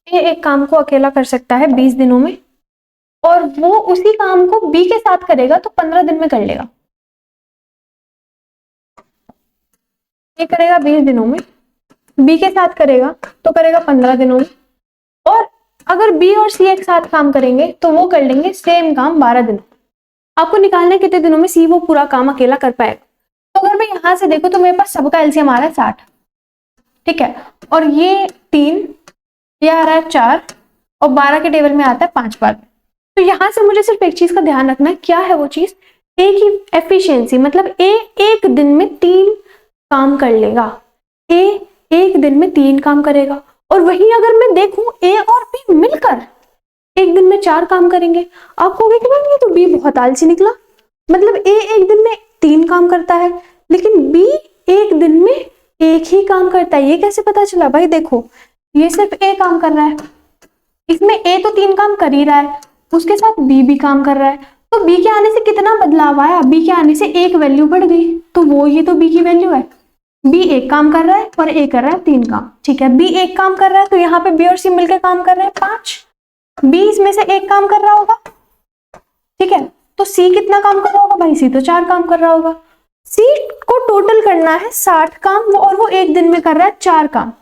ए एक काम को अकेला कर सकता है 20 दिनों में, और वो उसी काम को बी के साथ करेगा तो 15 दिन में कर लेगा। ये करेगा 20 दिनों में, बी के साथ करेगा तो करेगा 15 दिनों में, और अगर बी और सी एक साथ काम करेंगे तो वो कर लेंगे सेम काम 12 दिनों। आपको निकालना है कितने दिनों में सी वो पूरा काम अकेला कर पाएगा। तो अगर मैं यहां से देखूं तो मेरे पास सबका एलसीएम आ रहा है 60, ठीक है, और ये 3, ये आ रहा है 4, और 12 के टेबल में आता है 5 बार। तो यहां से मुझे सिर्फ एक चीज का ध्यान रखना है, क्या है वो चीज? ए की एफिशिएंसी, मतलब ए एक दिन में 3 काम कर लेगा, ए एक दिन में 3 काम करेगा, और वहीं अगर मैं देखूं ए और बी मिलकर एक दिन में 4 काम करेंगे। आप कहोगे कि मैम ये तो बी बहुत आलसी निकला, मतलब ए एक दिन में 3 काम करता है लेकिन बी एक दिन में एक ही काम करता है, ये कैसे पता चला? भाई देखो, ये सिर्फ ए काम कर रहा है, इसमें ए तो 3 काम कर ही रहा है, उसके साथ बी भी काम कर रहा है, तो बी के आने से कितना बदलाव आया, बी के आने से एक वैल्यू बढ़ गई, तो वो ये तो बी की वैल्यू है। बी एक काम कर रहा है और ए कर रहा है 3 काम, ठीक है। बी एक काम कर रहा है तो यहाँ पे बी और सी मिलकर काम कर रहे हैं 5, बी इसमें से एक काम कर रहा होगा, ठीक है। तो सी कितना काम कर रहा होगा भाई, सी तो 4 काम कर रहा होगा। सी को टोटल करना है 60 काम और वो एक दिन में कर रहा है 4 काम,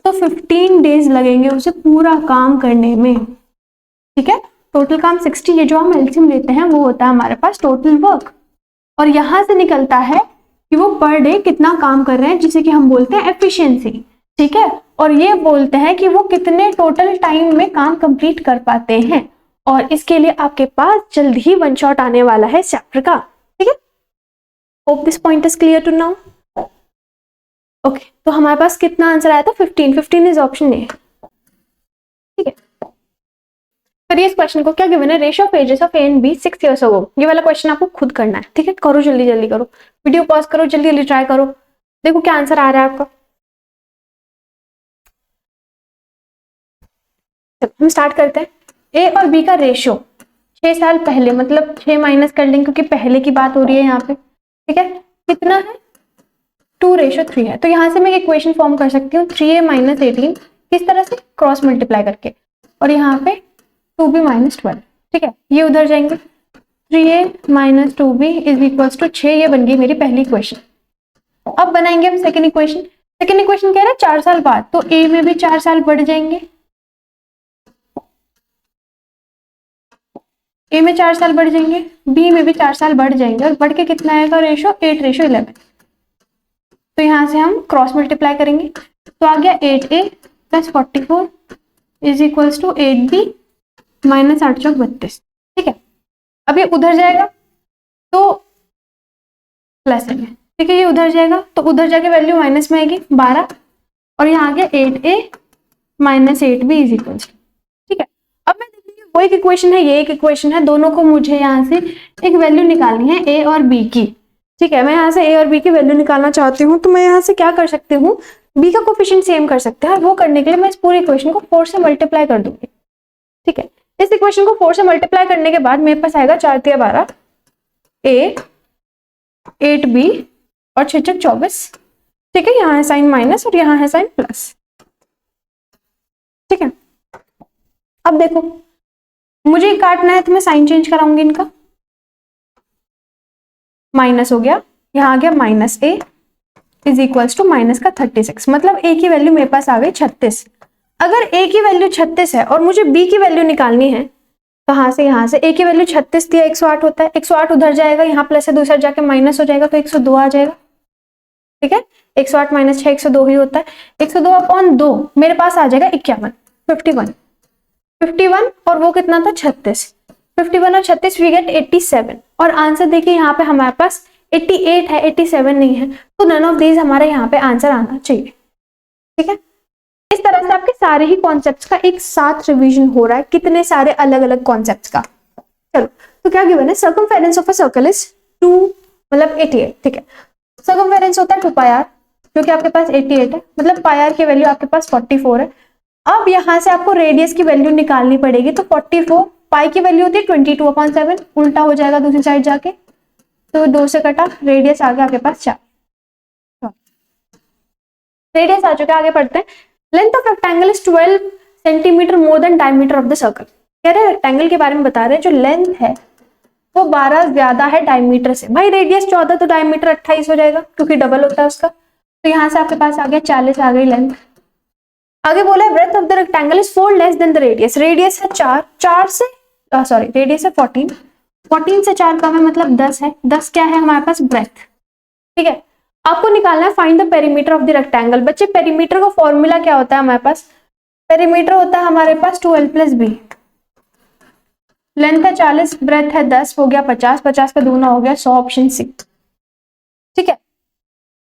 तो 15 डेज लगेंगे उसे पूरा काम करने में, ठीक है। टोटल काम 60, ये जो हम एलसीएम लेते हैं वो होता है हमारे पास टोटल वर्क, और यहां से निकलता है कि वो पर डे कितना काम कर रहे हैं, जिसे कि हम बोलते हैं एफिशिएंसी, ठीक है। और ये बोलते हैं कि वो कितने टोटल टाइम में काम कंप्लीट कर पाते हैं, और इसके लिए आपके पास जल्द ही वन शॉट आने वाला है चैप्टर का, ठीक है। Hope this point is clear to now. Okay, तो हमारे पास कितना आंसर आया था, 15 इज ऑप्शन ए, ठीक है। करिए इस क्वेश्चन को, क्या गिवन है, ratio of ages of A and B 6 years ago. ये वाला क्वेश्चन आपको खुद करना है, ठीक है। करो जल्दी जल्दी करो, वीडियो पॉज करो, जल्दी जल्दी ट्राई करो, देखो क्या आंसर आ रहा है आपका। हम स्टार्ट करते हैं। ए और बी का रेशियो 6 साल पहले, मतलब 6 माइनस कर लेंगे क्योंकि पहले की बात हो रही है यहाँ पे, ठीक है। कितना है, 2:3 है, तो यहाँ से मैं एक इक्वेशन फॉर्म कर सकती हूँ 3a - 18, किस तरह से, क्रॉस मल्टीप्लाई करके, और यहाँ पे 2b - 12, ठीक है। ये उधर जाएंगे, 3a - 2b is equals to 6, ये बन गई मेरी पहली इक्वेशन। अब बनाएंगे हम सेकेंड इक्वेशन। सेकेंड इक्वेशन कह रहा है 4 साल बाद, तो a में भी 4 साल बढ़ जाएंगे, ए में 4 साल बढ़ जाएंगे, बी में भी 4 साल बढ़ जाएंगे, और बढ़ के कितना आएगा रेशो, 8:11। तो यहाँ से हम क्रॉस मल्टीप्लाई करेंगे, तो आ गया 8a + 44 is equals to 8b - 8 × 32, ठीक है। अब ये उधर जाएगा तो प्लस है, ठीक है। ये उधर जाएगा तो उधर जाके वैल्यू माइनस में आएगी 12, और यहाँ आ गया 8a - 8b इज इक्वल्स, ठीक है। अब मैं देखिए वो एक इक्वेशन है, ये एक इक्वेशन है, दोनों को मुझे यहाँ से एक वैल्यू निकालनी है ए और बी की, ठीक है। मैं यहाँ से ए और बी की वैल्यू निकालना चाहती हूँ, तो मैं यहाँ से क्या कर सकती हूँ, बी का कोफिशिएंट सेम कर सकते हैं, और वो करने के लिए मैं इस पूरी इक्वेशन को 4 से मल्टीप्लाई कर दूंगी, ठीक है। इस इक्वेशन को 4 से मल्टीप्लाई करने के बाद मेरे पास आएगा 4 × 3 = 12, ए 8b और 6 × 6 = 24, ठीक है। यहाँ है साइन माइनस और यहाँ है साइन प्लस, ठीक है। अब देखो मुझे काटना है तो मैं साइन चेंज कराऊंगी, इनका माइनस हो गया, यहाँ आ गया -a is equals to minus का 36, मतलब a की वैल्यू मेरे पास आ गई 36। अगर a की वैल्यू 36 है और मुझे b की वैल्यू निकालनी है, कहाँ से, यहाँ से। a की वैल्यू 36 थी, 108 होता है, 108 उधर जाएगा, यहाँ प्लस है, दूसरा जाके माइनस हो जाएगा, तो 102 आ जाएगा, ठीक है। 108 - 6 102 ही होता है, 102/2 मेरे पास आ जाएगा 51 और वो कितना था 36, 51 और 36 वी गेट 87, और आंसर देखिए यहाँ पे हमारे पास 88 है, 87 नहीं है, तो नन ऑफ दीज हमारे यहाँ पे आंसर आना चाहिए, ठीक है। इस तरह से आपके सारे ही कॉन्सेप्ट्स का एक साथ रिवीजन हो रहा है, कितने सारे अलग अलग कॉन्सेप्ट्स का। चलो, तो क्या गिवन है, circumference of a circle is 2, मतलब 88, ठीक है। सर्कमफेरेंस होता है 2πr, जो कि आपके पास 88 है, मतलब πr की वैल्यू आपके पास 44 है। अब यहाँ से आपको रेडियस की वैल्यू निकालनी पड़ेगी, तो 44, पाई की वैल्यू होती है 22/7, उल्टा हो जाएगा दूसरी साइड जाके, तो 2 से कटा, रेडियस आ गया आपके पास 4, रेडियस आ चुका है। आगे पढ़ते हैं। Length of rectangle is 12 centimetre more than diameter of the circle. कह रहे हैं रेक्टेंगल के बारे में बता रहे हैं, जो लेंथ है वो 12 ज्यादा है डायमीटर से। भाई रेडियस 14 तो डायमीटर 28 हो जाएगा, क्योंकि डबल होता है उसका, तो यहाँ से आपके पास आ गया 40 आ गई लेंथ। आगे बोला है breadth of the rectangle is 4 less than the radius. Radius है 4 से रेडियस है 14 से 4 कम है, मतलब 10 है। 10 क्या है हमारे पास, ब्रेथ, ठीक है। आपको निकालना है find the perimeter of the rectangle. बच्चे पेरीमीटर का फॉर्मूला क्या होता है हमारे पास, पेरीमीटर होता है हमारे पास 2l + b। लेंथ है 40, ब्रेथ है 10, हो गया 50, 50 का दूना हो गया 100, ऑप्शन सी, ठीक है।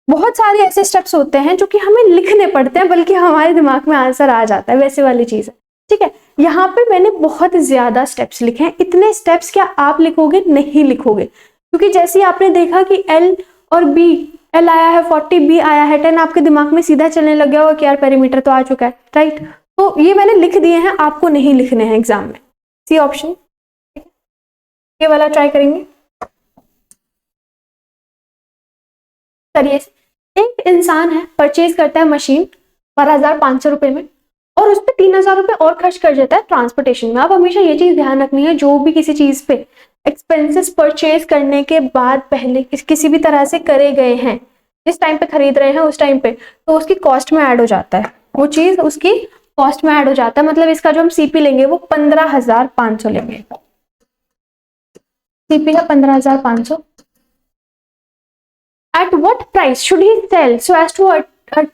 बहुत सारे ऐसे स्टेप्स होते हैं जो कि हमें लिखने पड़ते हैं, बल्कि हमारे दिमाग में आंसर आ जाता है, वैसे वाली चीज है, ठीक है। यहाँ पे मैंने बहुत ज्यादा स्टेप्स लिखे हैं। इतने स्टेप्स क्या आप लिखोगे, नहीं लिखोगे, क्योंकि जैसे आपने देखा कि L और B, L आया है 40, B आया है 10, आपके दिमाग में सीधा चलने लग गया होगा कि यार पेरीमीटर तो आ चुका है, राइट। तो ये मैंने लिख दिए हैं, आपको नहीं लिखने हैं एग्जाम में, सी ऑप्शन, ये वाला ट्राई करेंगे। करिए, एक इंसान है परचेज करता है मशीन 12,500 रुपए में और उस पर 3,000 रुपए और खर्च कर देता है ट्रांसपोर्टेशन में। आप हमेशा ये चीज ध्यान रखनी है, जो भी किसी चीज पे एक्सपेंसेस परचेज करने के बाद पहले किसी भी तरह से करे गए हैं, जिस टाइम पे खरीद रहे हैं उस टाइम पे, तो उसकी कॉस्ट में ऐड हो जाता है, वो चीज उसकी कॉस्ट में ऐड हो जाता है। मतलब इसका जो हम सीपी लेंगे वो 15,500 लेंगे, सीपी का 15,500। At what price should he sell so as to earn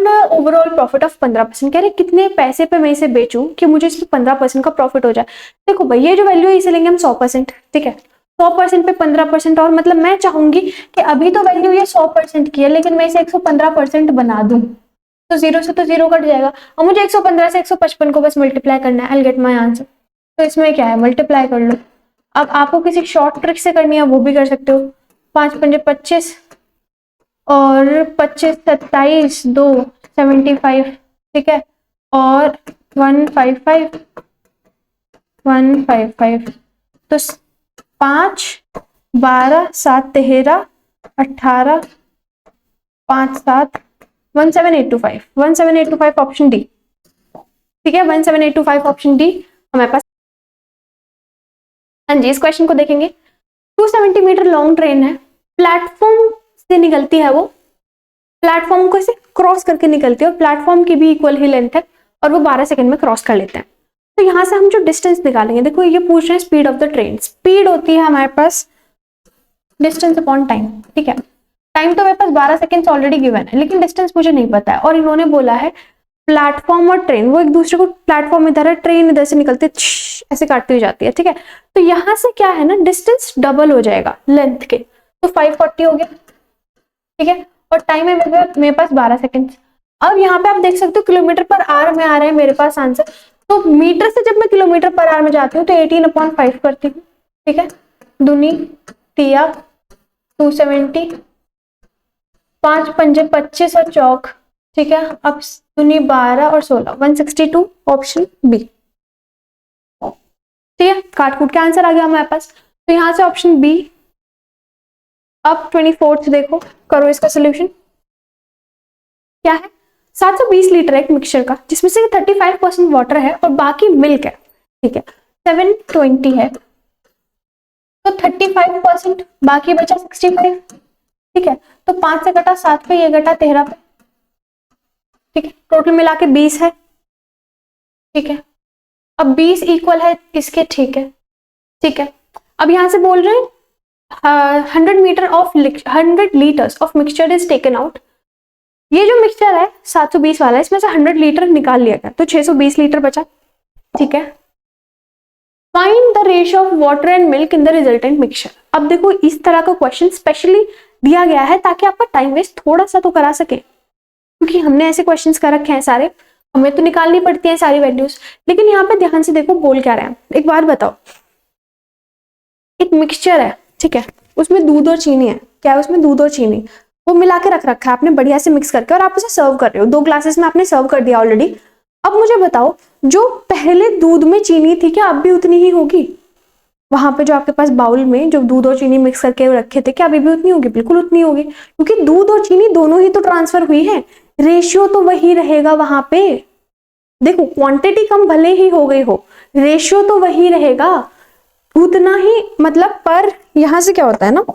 an overall profit of 15%? कह रहे कितने पैसे पे मैं इसे बेचूं कि मुझे इसमें 15% का प्रॉफिट हो जाए। देखो भाई, ये जो वैल्यू है इसे लेंगे हम 100%, ठीक है। 100% पे 15% और, मतलब मैं चाहूंगी कि अभी तो वैल्यू ये 100% की है, लेकिन मैं इसे 115% बना दूं, तो जीरो से तो जीरो कट जाएगा और मुझे 115 से 155 को बस मल्टीप्लाई करना है। I will get my answer. तो इसमें क्या है, मल्टीप्लाई कर लो। अब आपको किसी शॉर्ट ट्रिक से करनी है वो भी कर सकते हो। 5 पंजे 25 और 25 27 2 75, ठीक है, और 155 155, तो 5 12 7 13 18 5 7 17825, 17825 ऑप्शन डी, ठीक है, 17825 ऑप्शन डी हमारे पास। हाँ जी, इस क्वेश्चन को देखेंगे। 270 मीटर लॉन्ग ट्रेन है, प्लेटफॉर्म से निकलती है, वो प्लेटफॉर्म को से क्रॉस करके निकलती है और प्लेटफॉर्म की भी इक्वल ही लेंथ है और वो 12 सेकंड में क्रॉस कर लेते हैं। तो यहां से हम जो डिस्टेंस निकालेंगे, देखो ये पूछ रहे हैं speed of the train. Speed होती है हमारे पास डिस्टेंस अपॉन टाइम, ठीक है। टाइम तो मेरे पास 12 सेकंड्स ऑलरेडी गिवन है, लेकिन डिस्टेंस मुझे नहीं पता है और इन्होंने बोला है प्लेटफॉर्म और ट्रेन, वो एक दूसरे को, प्लेटफॉर्म इधर है, ट्रेन इधर से निकलती है, ऐसे काटती हुई जाती है, ठीक है। तो यहां से क्या है ना, डिस्टेंस डबल हो जाएगा लेंथ के, तो 540 हो गया, ठीक है, और टाइम है मेरे पास 12 सेकंड। अब यहाँ पे आप देख सकते हो किलोमीटर पर आवर में आ रहे हैं मेरे पास आंसर, तो मीटर से जब मैं किलोमीटर पर आवर में जाती हूँ तो 18/5 करती हूँ, ठीक है। दूनी तिया 270, 5 पंजे 25 और चौक, ठीक है। अब दूनी 12 और 16, 162 ऑप्शन बी, ठीक है। काट कूट के आंसर आ गया हमारे पास, तो यहाँ से ऑप्शन बी। अब 24th देखो, करो इसका सोल्यूशन। क्या है, 720 लीटर एक मिक्सचर का, जिसमें से 35% वाटर है और बाकी मिल्क है, ठीक है। 720 है तो 35%, बाकी बचा 65, ठीक है। तो 5 से घटा 7 पे, ये घटा 13 पे, ठीक है। टोटल मिला के 20 है, ठीक है। अब 20 इक्वल है इसके, ठीक है, ठीक है। अब यहां से बोल रहे हैं 100 litres of mixture is taken out. ये जो मिक्सचर है 720 वाला, इसमें से 100 लीटर निकाल लिया गया, तो 620 लीटर बचा, ठीक है। Find the ratio of water and milk in the resultant mixture. अब देखो, इस तरह का क्वेश्चन स्पेशली दिया गया है ताकि आपका टाइम वेस्ट थोड़ा सा तो करा सके, क्योंकि हमने ऐसे क्वेश्चंस कर रखे हैं सारे, हमें तो निकालनी पड़ती हैं सारी वैल्यूज। लेकिन यहाँ पे ध्यान से देखो बोल क्या रहे हैं। एक बात बताओ, एक मिक्सचर है, ठीक है, उसमें दूध और चीनी है। क्या है उसमें, दूध और चीनी, वो मिला के रख रखा है आपने बढ़िया से मिक्स करके, और आप उसे सर्व कर रहे हो। 2 ग्लासेस में आपने सर्व कर दिया ऑलरेडी। अब मुझे बताओ, जो पहले दूध में चीनी थी, क्या अब भी उतनी ही होगी? वहां पे जो आपके पास बाउल में जो दूध और चीनी मिक्स करके रखे थे, क्या अभी भी उतनी होगी? बिल्कुल उतनी होगी, क्योंकि दूध और चीनी दोनों ही तो ट्रांसफर हुई है, रेशियो तो वही रहेगा वहां पे। देखो, क्वांटिटी कम भले ही हो गई हो, रेशियो तो वही रहेगा उतना ही। मतलब पर यहां से क्या होता है ना,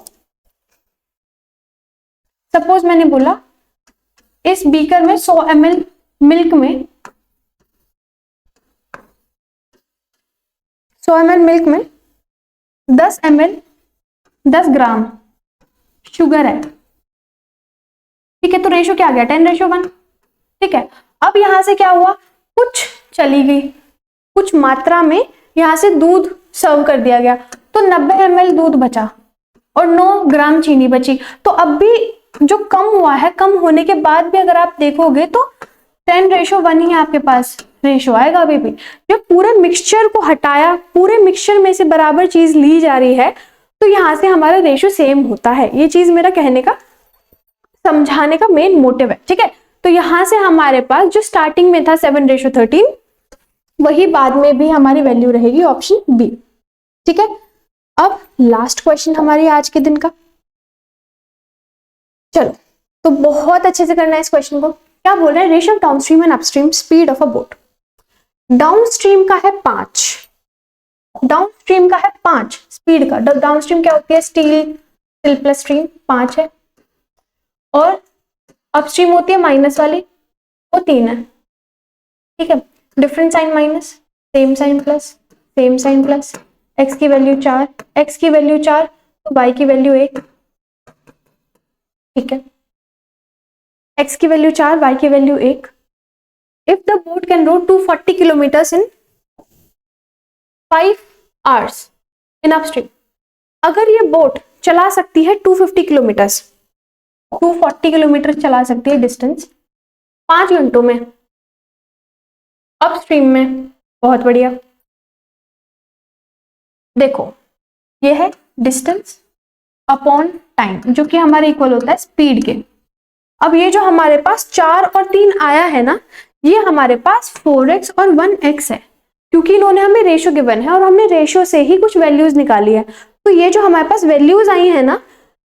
सपोज मैंने बोला इस बीकर में 100 ml मिल्क में 100 ml मिल्क में 10 ml 10 ग्राम शुगर है, ठीक है। तो रेशियो क्या आ गया, 10:1, ठीक है। अब यहां से क्या हुआ, कुछ चली गई, कुछ मात्रा में यहां से दूध सर्व कर दिया गया, तो 90 ml दूध बचा और 9 ग्राम चीनी बची। तो अब भी जो कम हुआ है, कम होने के बाद भी अगर आप देखोगे तो 10:1 ही आपके पास रेशियो आएगा अभी भी। जब पूरे मिक्सचर को हटाया, पूरे मिक्सचर में से बराबर चीज ली जा रही है, तो यहां से हमारा रेशियो सेम होता है। ये चीज मेरा कहने का, समझाने का मेन मोटिव है, ठीक है। तो यहां से हमारे पास जो स्टार्टिंग में था 7:13, वही बाद में भी हमारी वैल्यू रहेगी ऑप्शन बी। ठीक है, अब लास्ट क्वेश्चन हमारी आज के दिन का। चलो, तो बहुत अच्छे से करना है इस क्वेश्चन को। क्या बोल रहे हैं, ratio of downstream and upstream speed of a boat. Downstream का है 5, डाउनस्ट्रीम का है 5 स्पीड का। डाउनस्ट्रीम क्या होती है, स्टील प्लस स्ट्रीम 5 है, और अपस्ट्रीम होती है माइनस वाली, वो 3 है। ठीक है, different sign minus, same sign plus, same sign plus, X की वैल्यू 4, एक्स की वैल्यू 4 तो वाई की वैल्यू 1। ठीक है, एक्स की वैल्यू 4, वाई की value 1। If the boat can row 240 kilometres in 5 hours in upstream, अगर ये बोट चला सकती है 250 किलोमीटर्स, 240 किलोमीटर चला सकती है डिस्टेंस 5 घंटों में अपस्ट्रीम में, बहुत बढ़िया। देखो, ये है डिस्टेंस अपॉन टाइम, जो कि हमारे इक्वल होता है स्पीड के। अब ये जो हमारे पास 4 और 3 आया है ना, ये हमारे पास 4x और 1x है, क्योंकि इन्होंने हमें रेशियो गिवन है और हमने रेशियो से ही कुछ वैल्यूज निकाली है। तो ये जो हमारे पास वैल्यूज आई है ना,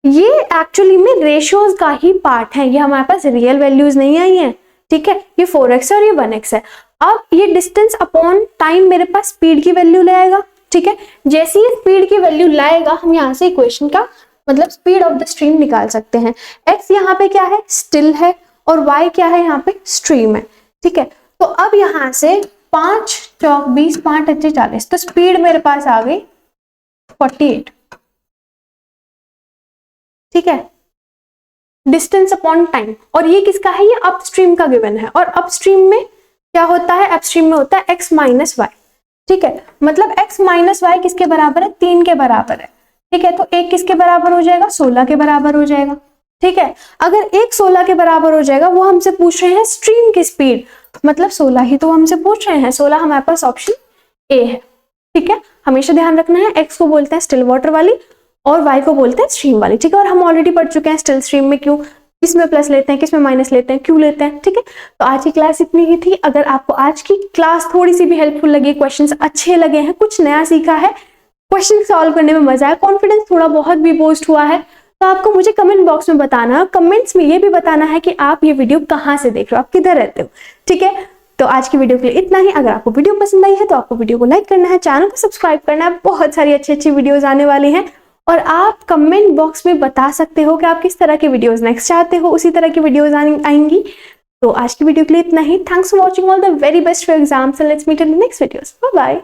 ये एक्चुअली में रेशियोज का ही पार्ट है, ये हमारे पास रियल वैल्यूज नहीं आई है। ठीक है, ये 4x है और ये 1x है। अब ये डिस्टेंस अपॉन टाइम मेरे पास स्पीड की वैल्यू लाएगा। ठीक है, जैसे ही स्पीड की वैल्यू लाएगा, हम यहाँ से इक्वेशन का मतलब स्पीड ऑफ द स्ट्रीम निकाल सकते हैं। x यहाँ पे क्या है, स्टिल है, और y क्या है, यहाँ पे स्ट्रीम है। ठीक है, तो अब यहाँ से 5 चौक 20, 5 अच्छे 40, तो स्पीड मेरे पास आ गई 48। ठीक है, डिस्टेंस अपॉन टाइम, और ये किसका है, ये अपस्ट्रीम का गिवन है, और अपस्ट्रीम में क्या होता है, अपस्ट्रीम में होता है x माइनस वाई। ठीक है, मतलब x माइनस वाई किसके बराबर है, 3 के बराबर है। ठीक है, तो एक किसके बराबर हो जाएगा, 16 के बराबर हो जाएगा। ठीक है, अगर एक 16 के बराबर हो जाएगा, वो हमसे पूछ रहे हैं स्ट्रीम की स्पीड, मतलब 16 ही तो हमसे पूछ रहे हैं, 16 हमारे पास ऑप्शन ए है। ठीक है, हमेशा ध्यान रखना है, x को बोलते हैं स्टिल वाटर वाली और y को बोलते हैं स्ट्रीम वाली। ठीक है, और हम ऑलरेडी पढ़ चुके हैं स्टिल स्ट्रीम में क्यों, किसमें प्लस लेते हैं, किसमें माइनस लेते हैं, क्यों लेते हैं। ठीक है, तो आज की क्लास इतनी ही थी। अगर आपको आज की क्लास थोड़ी सी भी हेल्पफुल लगी, क्वेश्चंस अच्छे लगे हैं, कुछ नया सीखा है, क्वेश्चन सॉल्व करने में मजा आया, कॉन्फिडेंस थोड़ा बहुत भी बूस्ट हुआ है, तो आपको मुझे कमेंट बॉक्स में बताना है। कमेंट्स में ये भी बताना है कि आप ये वीडियो कहाँ से देख रहे हो, आप किधर रहते हो। ठीक है, तो आज की वीडियो के लिए इतना ही। अगर आपको वीडियो पसंद आई है तो आपको वीडियो को लाइक करना है, चैनल को सब्सक्राइब करना है, बहुत सारी अच्छी अच्छी वीडियोस आने वाली हैं, और आप कमेंट बॉक्स में बता सकते हो कि आप किस तरह के वीडियोस नेक्स्ट चाहते हो, उसी तरह की वीडियोस आएंगी। तो आज की वीडियो के लिए इतना ही। Thanks for watching, all the very best for exams and let's meet in the next videos. Bye bye.